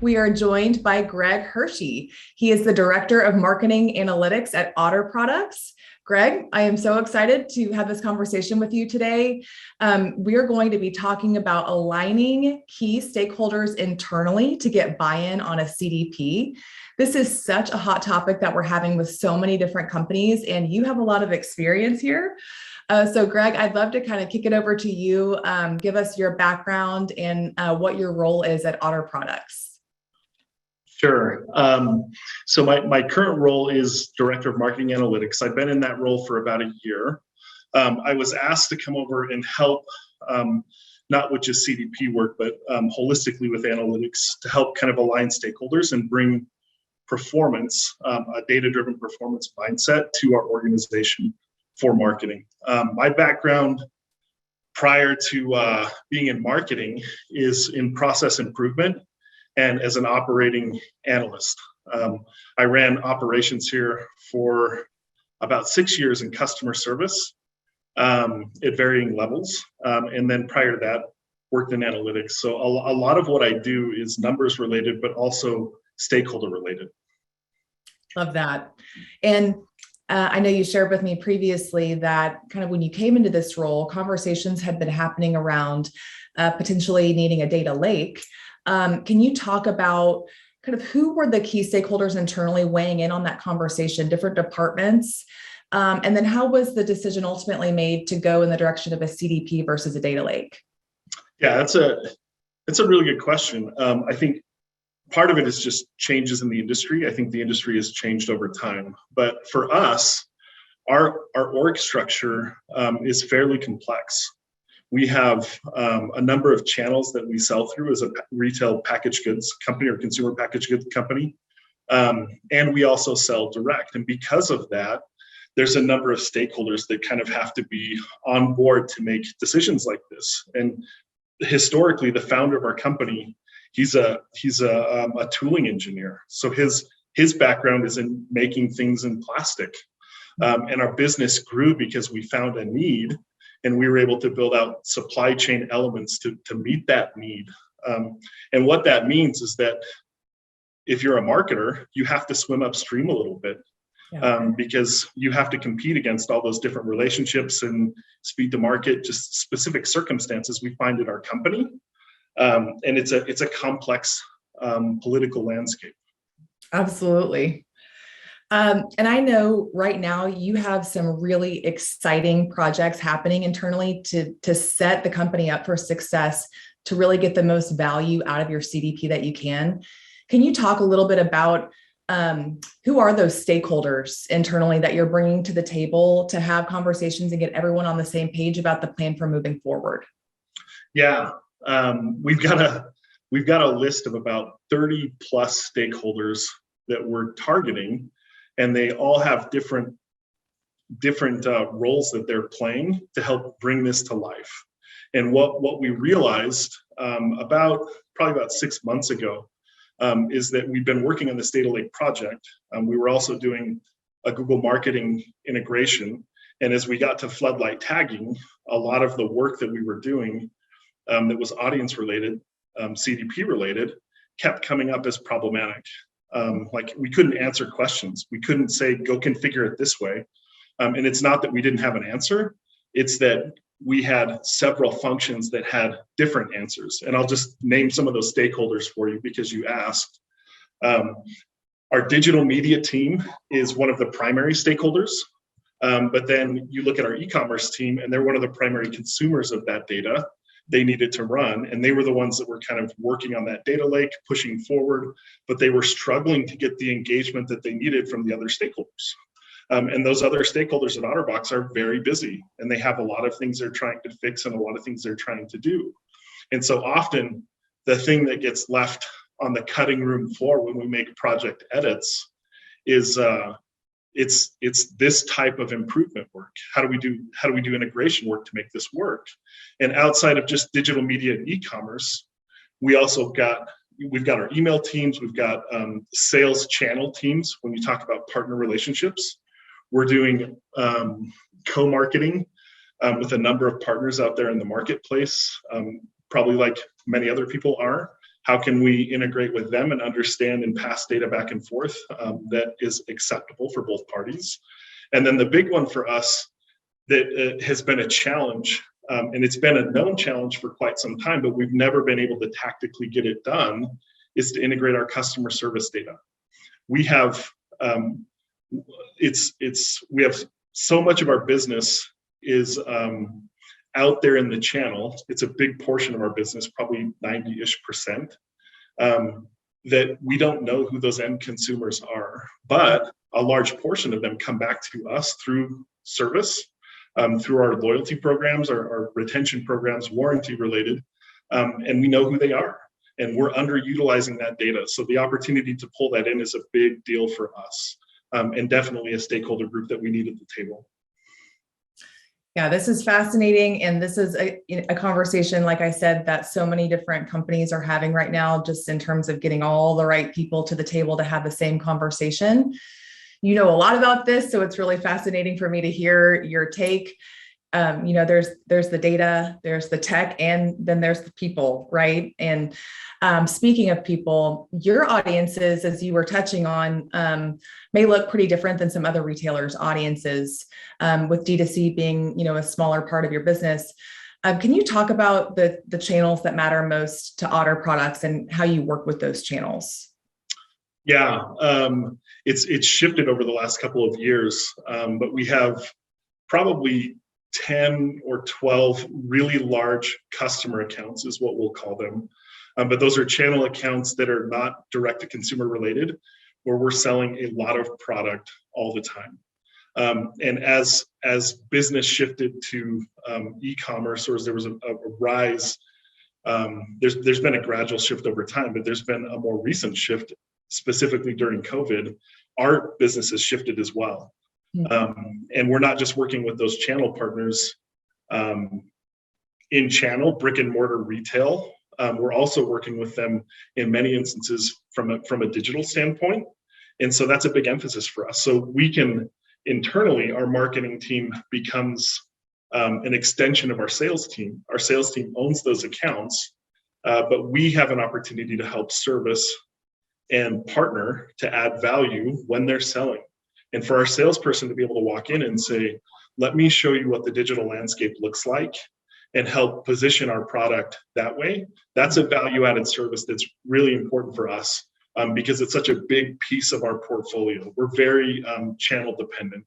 We are joined by Greg Hershey. He is the Director of Marketing Analytics at Otter Products. Greg, I am so excited to have this conversation with you today. We are going to be talking about aligning key stakeholders internally to get buy-in on a CDP. This is such a hot topic that we're having with so many different companies, and you have a lot of experience here. So Greg, I'd love to kind of kick it over to you. Give us your background and what your role is at Otter Products. Sure. So my current role is Director of Marketing Analytics. I've been in that role for about a year. I was asked to come over and help, not with just CDP work, but holistically with analytics to help kind of align stakeholders and bring performance, a data-driven performance mindset to our organization for marketing. My background prior to being in marketing is in process improvement and as an operating analyst. I ran operations here for about 6 years in customer service at varying levels. And then prior to that, worked in analytics. So a lot of what I do is numbers related, but also stakeholder related. Love that. And I know you shared with me previously that kind of when you came into this role, conversations had been happening around potentially needing a data lake. Can you talk about kind of who were the key stakeholders internally weighing in on that conversation, different departments? And then how was the decision ultimately made to go in the direction of a CDP versus a data lake? Yeah, that's a really good question. I think part of it is just changes in the industry. I think the industry has changed over time. But for us, our org structure is fairly complex. We have a number of channels that we sell through as a retail packaged goods company or consumer packaged goods company. And we also sell direct. And because of that, there's a number of stakeholders that kind of have to be on board to make decisions like this. And historically, the founder of our company, he's a tooling engineer. So his background is in making things in plastic. And our business grew because we found a need. And we were able to build out supply chain elements to meet that need. And what that means is that if you're a marketer, you have to swim upstream a little bit because you have to compete against all those different relationships and speed to market, just specific circumstances we find in our company. And it's a complex political landscape. Absolutely. And I know right now you have some really exciting projects happening internally to set the company up for success, to really get the most value out of your CDP that you can. Can you talk a little bit about who are those stakeholders internally that you're bringing to the table to have conversations and get everyone on the same page about the plan for moving forward? Yeah, we've got a list of about 30 plus stakeholders that we're targeting. And they all have different roles that they're playing to help bring this to life. And what we realized probably about 6 months ago is that we've been working on this data lake project. We were also doing a Google marketing integration. And as we got to floodlight tagging, a lot of the work that we were doing that was audience related, CDP related, kept coming up as problematic. Like we couldn't answer questions. We couldn't say, go configure it this way. And it's not that we didn't have an answer. It's that we had several functions that had different answers. And I'll just name some of those stakeholders for you because you asked. Our digital media team is one of the primary stakeholders. But then you look at our e-commerce team and they're one of the primary consumers of that data. They needed to run, and they were the ones that were kind of working on that data lake, pushing forward, but they were struggling to get the engagement that they needed from the other stakeholders. And those other stakeholders at OtterBox are very busy, and they have a lot of things they're trying to fix and a lot of things they're trying to do. And so often, the thing that gets left on the cutting room floor when we make project edits is it's this type of improvement work. How do we do integration work to make this work? And outside of just digital media and e-commerce, we've got our email teams, we've got sales channel teams. When you talk about partner relationships, we're doing co-marketing with a number of partners out there in the marketplace, probably like many other people are. How can we integrate with them and understand and pass data back and forth that is acceptable for both parties? And then the big one for us that has been a challenge, and it's been a known challenge for quite some time, but we've never been able to tactically get it done, is to integrate our customer service data. We have we have so much of our business is out there in the channel. It's a big portion of our business, probably 90-ish%, that we don't know who those end consumers are. But a large portion of them come back to us through service, through our loyalty programs, our retention programs, warranty related, and we know who they are. And we're underutilizing that data. So the opportunity to pull that in is a big deal for us, and definitely a stakeholder group that we need at the table. Yeah, this is fascinating. And this is a conversation, like I said, that so many different companies are having right now, just in terms of getting all the right people to the table to have the same conversation. You know a lot about this, so it's really fascinating for me to hear your take. There's the data, there's the tech, and then there's the people, right? And speaking of people, your audiences, as you were touching on, may look pretty different than some other retailers' audiences, with D2C being, a smaller part of your business. Can you talk about the channels that matter most to Otter Products and how you work with those channels? Yeah, it's shifted over the last couple of years, but we have probably 10 or 12 really large customer accounts is what we'll call them. But those are channel accounts that are not direct to consumer related, where we're selling a lot of product all the time. And as business shifted to e-commerce, or as there was a rise, there's been a gradual shift over time, but there's been a more recent shift, specifically during COVID. Our business has shifted as well. And we're not just working with those channel partners in channel, brick and mortar retail. We're also working with them in many instances from a digital standpoint. And so that's a big emphasis for us. So we can internally, our marketing team becomes an extension of our sales team. Our sales team owns those accounts, but we have an opportunity to help service and partner to add value when they're selling. And for our salesperson to be able to walk in and say, let me show you what the digital landscape looks like and help position our product that way, that's a value-added service that's really important for us, because it's such a big piece of our portfolio. We're very channel dependent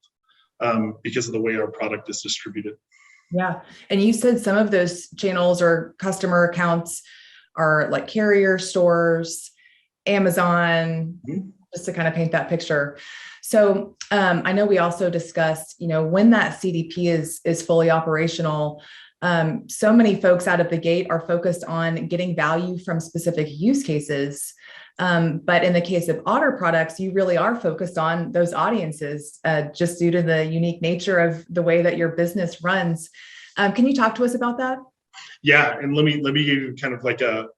because of the way our product is distributed. Yeah. And you said some of those channels or customer accounts are like carrier stores, Amazon, just to kind of paint that picture. So I know we also discussed, when that CDP is fully operational, so many folks out of the gate are focused on getting value from specific use cases. But in the case of Otter Products, you really are focused on those audiences, just due to the unique nature of the way that your business runs. Can you talk to us about that? Yeah, and let me give you kind of like a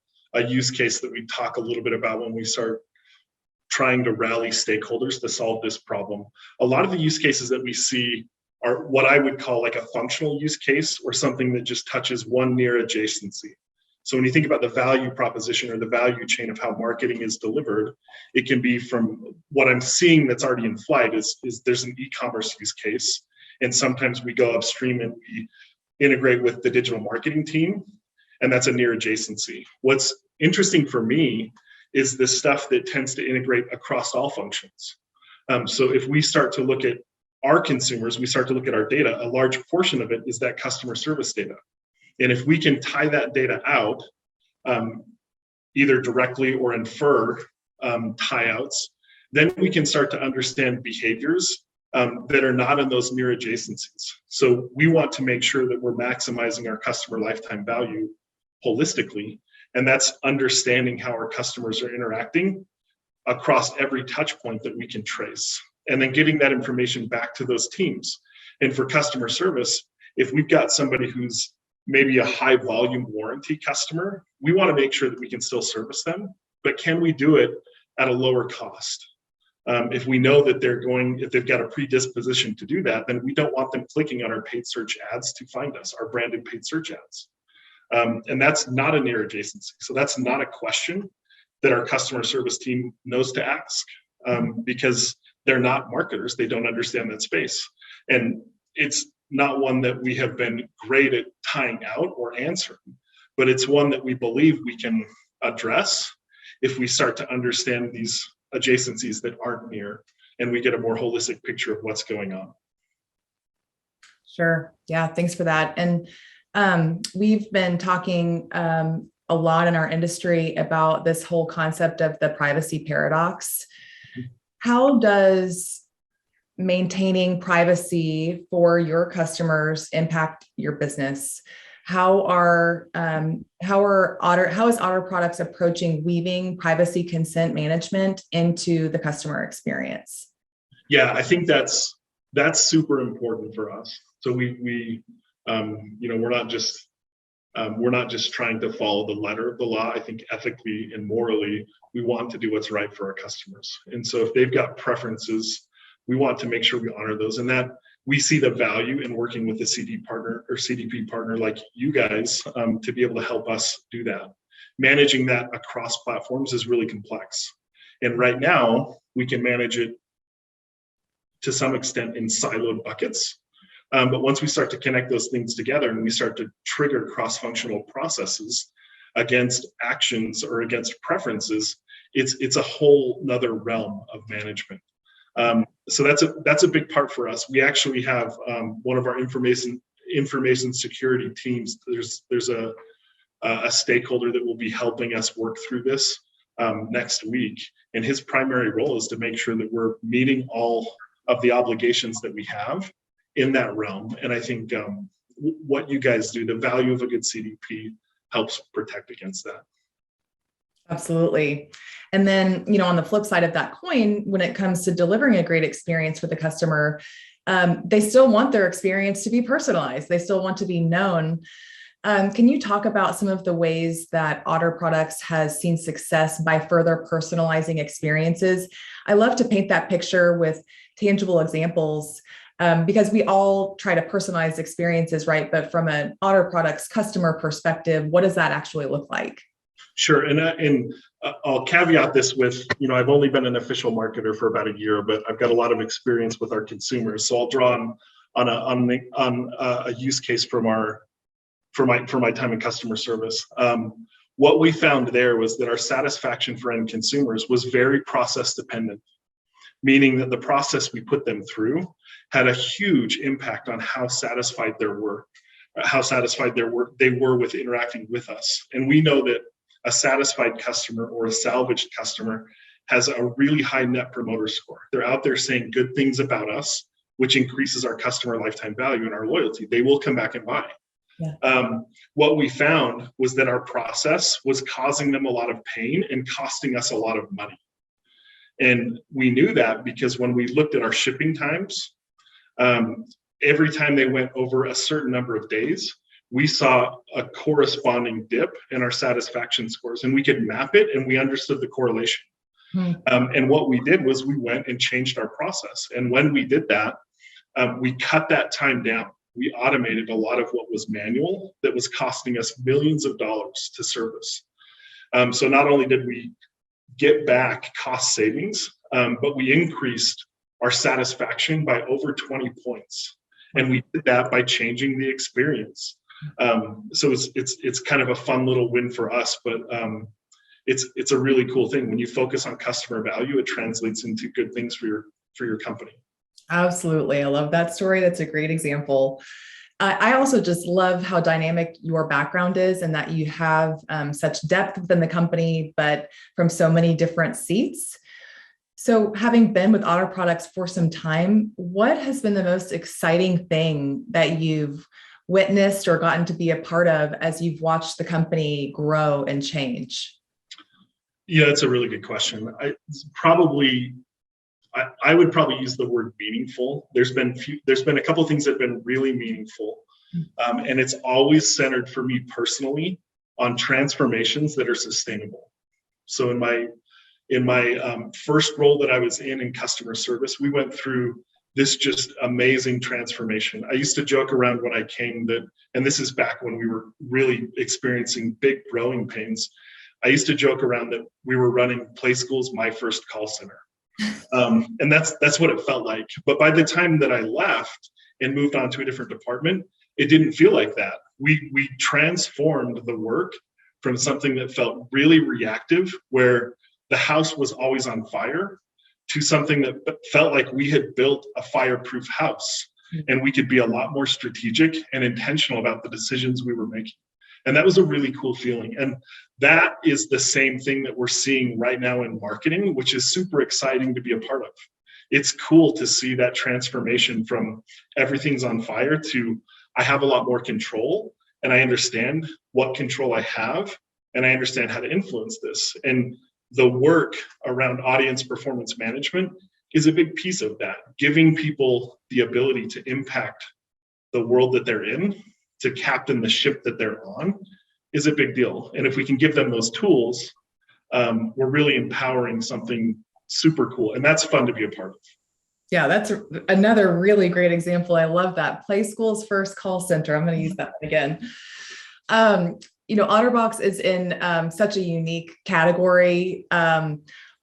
use case that we talk a little bit about when we start trying to rally stakeholders to solve this problem. A lot of the use cases that we see are what I would call like a functional use case, or something that just touches one near adjacency. So when you think about the value proposition or the value chain of how marketing is delivered, it can be from what I'm seeing that's already in flight is there's an e-commerce use case. And sometimes we go upstream and we integrate with the digital marketing team, and that's a near adjacency. What's interesting for me is the stuff that tends to integrate across all functions. So if we start to look at our consumers, we start to look at our data, a large portion of it is that customer service data. And if we can tie that data out, either directly or infer tie outs, then we can start to understand behaviors that are not in those near adjacencies. So we want to make sure that we're maximizing our customer lifetime value holistically. And that's understanding how our customers are interacting across every touch point that we can trace, and then getting that information back to those teams. And for customer service, if we've got somebody who's maybe a high volume warranty customer, we want to make sure that we can still service them, but can we do it at a lower cost? If we know that if they've got a predisposition to do that, then we don't want them clicking on our paid search ads to find us, our branded paid search ads. And that's not a near adjacency. So that's not a question that our customer service team knows to ask, because they're not marketers. They don't understand that space. And it's not one that we have been great at tying out or answering, but it's one that we believe we can address if we start to understand these adjacencies that aren't near, and we get a more holistic picture of what's going on. Sure. Yeah. Thanks for that. And we've been talking a lot in our industry about this whole concept of the privacy paradox. How does maintaining privacy for your customers impact your business? How is Otter Products approaching weaving privacy consent management into the customer experience? Yeah, I think that's super important for us. So we're not just trying to follow the letter of the law. I think ethically and morally, we want to do what's right for our customers. And so if they've got preferences, we want to make sure we honor those. And that we see the value in working with a CDP partner like you guys, to be able to help us do that. Managing that across platforms is really complex. And right now, we can manage it to some extent in siloed buckets. But once we start to connect those things together and we start to trigger cross-functional processes against actions or against preferences, it's a whole nother realm of management. So that's a big part for us. We actually have one of our information security teams. There's a stakeholder that will be helping us work through this next week, and his primary role is to make sure that we're meeting all of the obligations that we have in that realm. And I think what you guys do, the value of a good CDP, helps protect against that. Absolutely. And then, on the flip side of that coin, when it comes to delivering a great experience for the customer, they still want their experience to be personalized. They still want to be known. Can you talk about some of the ways that Otter Products has seen success by further personalizing experiences? I love to paint that picture with tangible examples, because we all try to personalize experiences, right? But from an Otter Products customer perspective, what does that actually look like? Sure, and I'll caveat this with, I've only been an official marketer for about a year, but I've got a lot of experience with our consumers. So I'll draw on a use case for my time in customer service. What we found there was that our satisfaction for end consumers was very process dependent, meaning that the process we put them through had a huge impact on how satisfied they were with interacting with us. And we know that a satisfied customer or a salvaged customer has a really high net promoter score. They're out there saying good things about us, which increases our customer lifetime value and our loyalty. They will come back and buy. Yeah. What we found was that our process was causing them a lot of pain and costing us a lot of money. And we knew that because when we looked at our shipping times, every time they went over a certain number of days, we saw a corresponding dip in our satisfaction scores, and we could map it and we understood the correlation. And what we did was we went and changed our process. And when we did that, we cut that time down. We automated a lot of what was manual that was costing us millions of dollars to service. So not only did we get back cost savings, but we increased our satisfaction by over 20 points. And we did that by changing the experience. So it's kind of a fun little win for us, but it's a really cool thing. When you focus on customer value, it translates into good things for your company. Absolutely. I love that story. That's a great example. I also just love how dynamic your background is, and that you have such depth within the company, but from so many different seats. So having been with Otter Products for some time, what has been the most exciting thing that you've witnessed or gotten to be a part of as you've watched the company grow and change? Yeah, it's a really good question. I would probably use the word meaningful. There's been a couple of things that have been really meaningful. And it's always centered for me personally on transformations that are sustainable. So in my first role that I was in customer service, we went through this just amazing transformation. I used to joke around when I came and this is back when we were really experiencing big growing pains. I used to joke around that we were running Play School's my first call center. And that's what it felt like. But by the time that I left and moved on to a different department, it didn't feel like that. We transformed the work from something that felt really reactive, where the house was always on fire, to something that felt like we had built a fireproof house, and we could be a lot more strategic and intentional about the decisions we were making. And that was a really cool feeling. And that is the same thing that we're seeing right now in marketing, which is super exciting to be a part of. It's cool to see that transformation from everything's on fire to I have a lot more control, and I understand what control I have, and I understand how to influence this. And the work around audience performance management is a big piece of that, giving people the ability to impact the world that they're in, to captain the ship that they're on, is a big deal. And if we can give them those tools, we're really empowering something super cool. And that's fun to be a part of. Yeah, that's another really great example. I love that. Play School's first call center. I'm going to use that again. OtterBox is in such a unique category.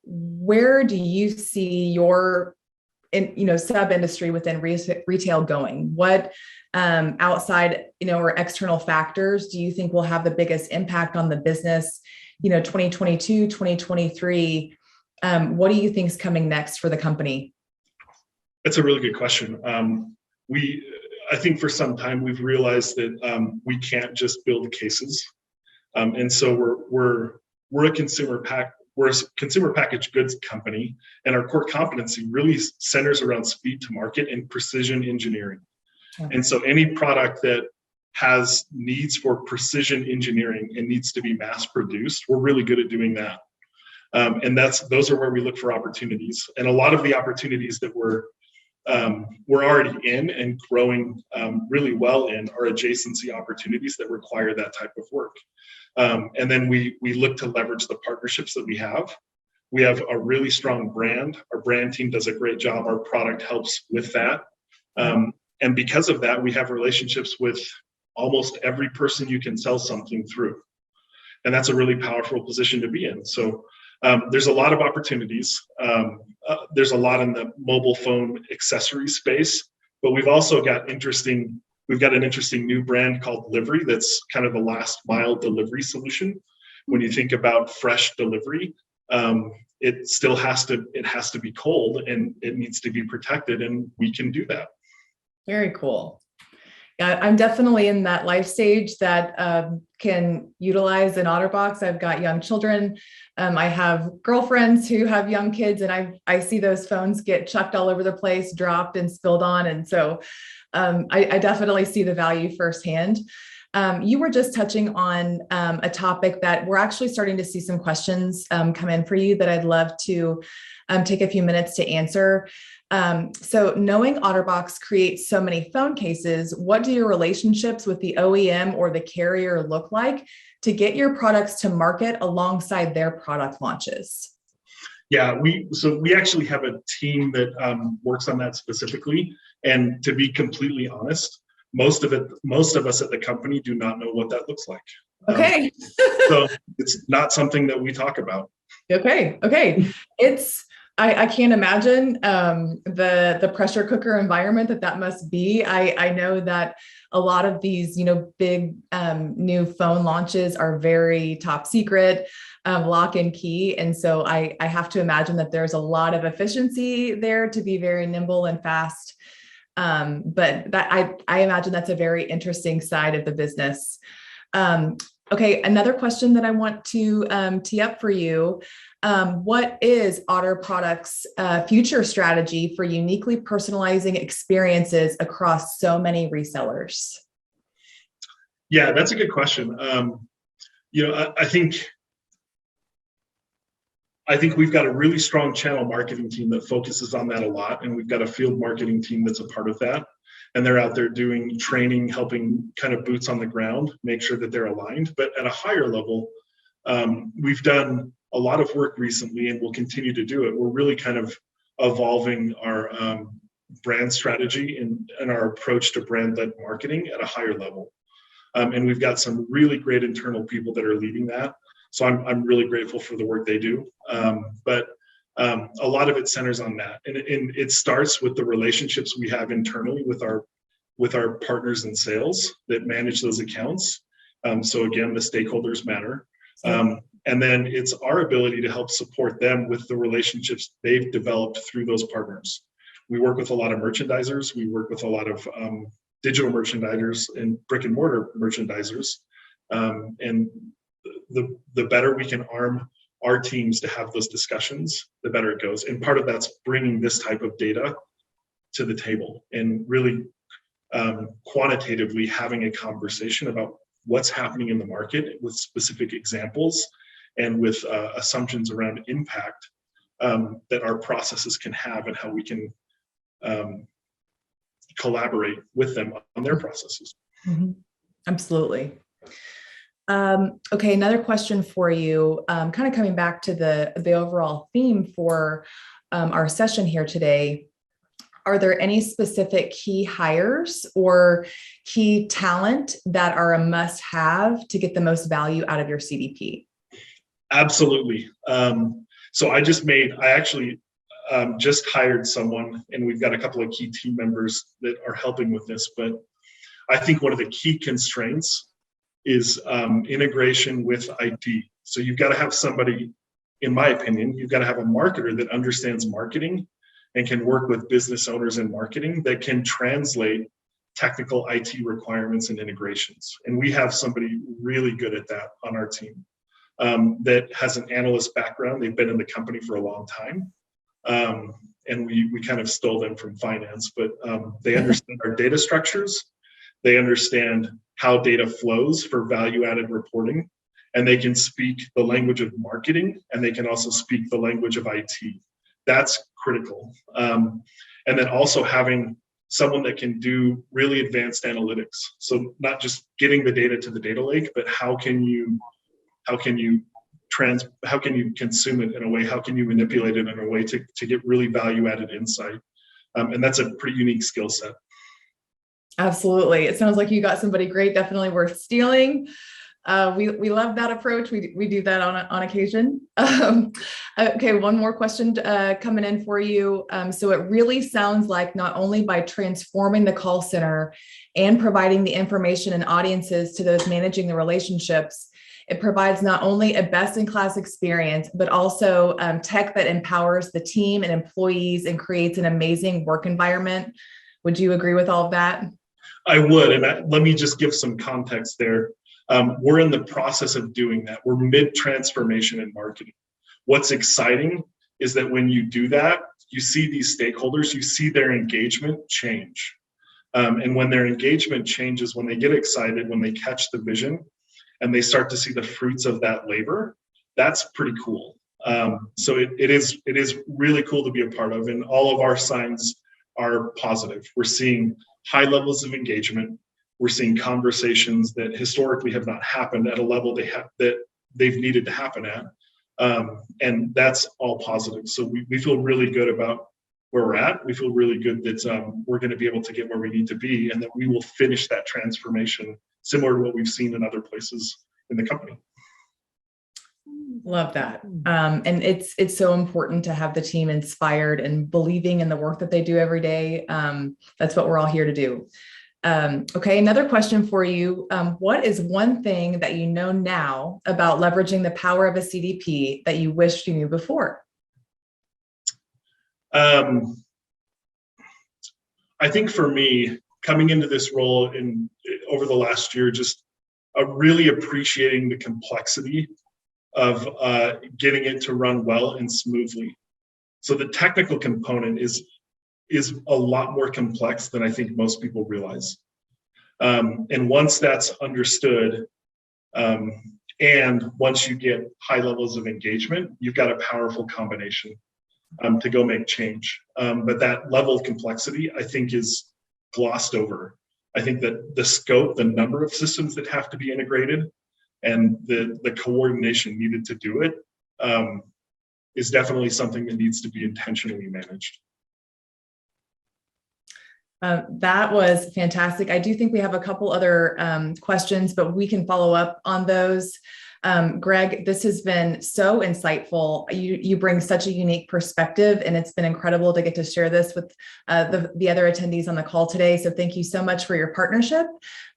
Where do you see your sub industry within retail going? What outside or external factors do you think will have the biggest impact on the business? 2022, 2023. What do you think is coming next for the company? That's a really good question. I think for some time we've realized that we can't just build cases, and so we're a consumer packaged goods company, and our core competency really centers around speed to market and precision engineering. Okay. And so any product that has needs for precision engineering and needs to be mass produced, we're really good at doing that. And those are where we look for opportunities. And a lot of the opportunities that we're already in and growing really well in are adjacency opportunities that require that type of work. And then we look to leverage the partnerships that we have. We have a really strong brand. Our brand team does a great job. Our product helps with that. And because of that, we have relationships with almost every person you can sell something through. And that's a really powerful position to be in. So there's a lot of opportunities. There's a lot in the mobile phone accessory space, but we've also got an interesting new brand called Livery that's kind of the last mile delivery solution. When you think about fresh delivery, it still has to be cold and it needs to be protected, and we can do that. Very cool. Yeah, I'm definitely in that life stage that can utilize an OtterBox. I've got young children. I have girlfriends who have young kids, and I see those phones get chucked all over the place, dropped and spilled on. And so I definitely see the value firsthand. You were just touching on a topic that we're actually starting to see some questions come in for you that I'd love to take a few minutes to answer. So knowing OtterBox creates so many phone cases, what do your relationships with the OEM or the carrier look like to get your products to market alongside their product launches? Yeah, we actually have a team that works on that specifically. And to be completely honest, most of us at the company do not know what that looks like. Okay. So it's not something that we talk about. Okay. I can't imagine the pressure cooker environment that must be. I know that a lot of these, big new phone launches are very top secret, lock and key. And so I have to imagine that there's a lot of efficiency there to be very nimble and fast. But that I imagine that's a very interesting side of the business. Okay, another question that I want to tee up for you. What is Otter Products' future strategy for uniquely personalizing experiences across so many resellers? Yeah, that's a good question. I think we've got a really strong channel marketing team that focuses on that a lot, and we've got a field marketing team that's a part of that. And they're out there doing training, helping kind of boots on the ground, make sure that they're aligned. But at a higher level, we've done a lot of work recently, and we'll continue to do it. We're really kind of evolving our brand strategy and our approach to brand-led marketing at a higher level. And we've got some really great internal people that are leading that. So I'm really grateful for the work they do. But a lot of it centers on that. And it starts with the relationships we have internally with our partners in sales that manage those accounts. So again, the stakeholders matter. And then it's our ability to help support them with the relationships they've developed through those partners. We work with a lot of merchandisers. We work with a lot of digital merchandisers and brick and mortar merchandisers. And the better we can arm our teams to have those discussions, the better it goes. And part of that's bringing this type of data to the table and really quantitatively having a conversation about what's happening in the market with specific examples and with assumptions around impact that our processes can have and how we can collaborate with them on their processes. Mm-hmm. Absolutely. Okay, another question for you, kind of coming back to the overall theme for our session here today. Are there any specific key hires or key talent that are a must-have to get the most value out of your CDP? Absolutely. So I actually just hired someone, and we've got a couple of key team members that are helping with this. But I think one of the key constraints is integration with IT. So you've got to have somebody, in my opinion, you've got to have a marketer that understands marketing and can work with business owners in marketing that can translate technical IT requirements and integrations. And we have somebody really good at that on our team that has an analyst background. They've been in the company for a long time. And we kind of stole them from finance, but they understand our data structures. They understand how data flows for value-added reporting, and they can speak the language of marketing, and they can also speak the language of IT. That's critical. And then also having someone that can do really advanced analytics. So not just getting the data to the data lake, but how can you consume it in a way, how can you manipulate it in a way to get really value-added insight? And that's a pretty unique skill set. Absolutely. It sounds like you got somebody great, definitely worth stealing. We love that approach. We do that on occasion. Okay, one more question coming in for you. So it really sounds like not only by transforming the call center and providing the information and audiences to those managing the relationships, it provides not only a best-in-class experience, but also tech that empowers the team and employees and creates an amazing work environment. Would you agree with all of that? I would, and let me just give some context there. We're in the process of doing that. We're mid-transformation in marketing. What's exciting is that when you do that, you see these stakeholders, you see their engagement change. And when their engagement changes, when they get excited, when they catch the vision, and they start to see the fruits of that labor, that's pretty cool. So it is really cool to be a part of, and all of our signs are positive. We're seeing high levels of engagement. We're seeing conversations that historically have not happened at a level that they've needed to happen at. And that's all positive. So we feel really good about where we're at. We feel really good that we're going to be able to get where we need to be, and that we will finish that transformation similar to what we've seen in other places in the company. Love that. And it's so important to have the team inspired and believing in the work that they do every day. That's what we're all here to do. Okay, another question for you. What is one thing that you know now about leveraging the power of a CDP that you wished you knew before? I think for me, coming into this role over the last year, just really appreciating the complexity of getting it to run well and smoothly. So the technical component is a lot more complex than I think most people realize. And once that's understood, and once you get high levels of engagement, you've got a powerful combination to go make change. But that level of complexity, I think, is glossed over. I think that the scope, the number of systems that have to be integrated, and the coordination needed to do it is definitely something that needs to be intentionally managed. That was fantastic. I do think we have a couple other questions, but we can follow up on those. Greg, this has been so insightful. You bring such a unique perspective, and it's been incredible to get to share this with the other attendees on the call today. So thank you so much for your partnership.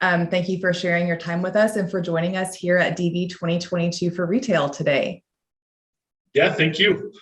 Thank you for sharing your time with us and for joining us here at DV 2022 for Retail today. Yeah, thank you.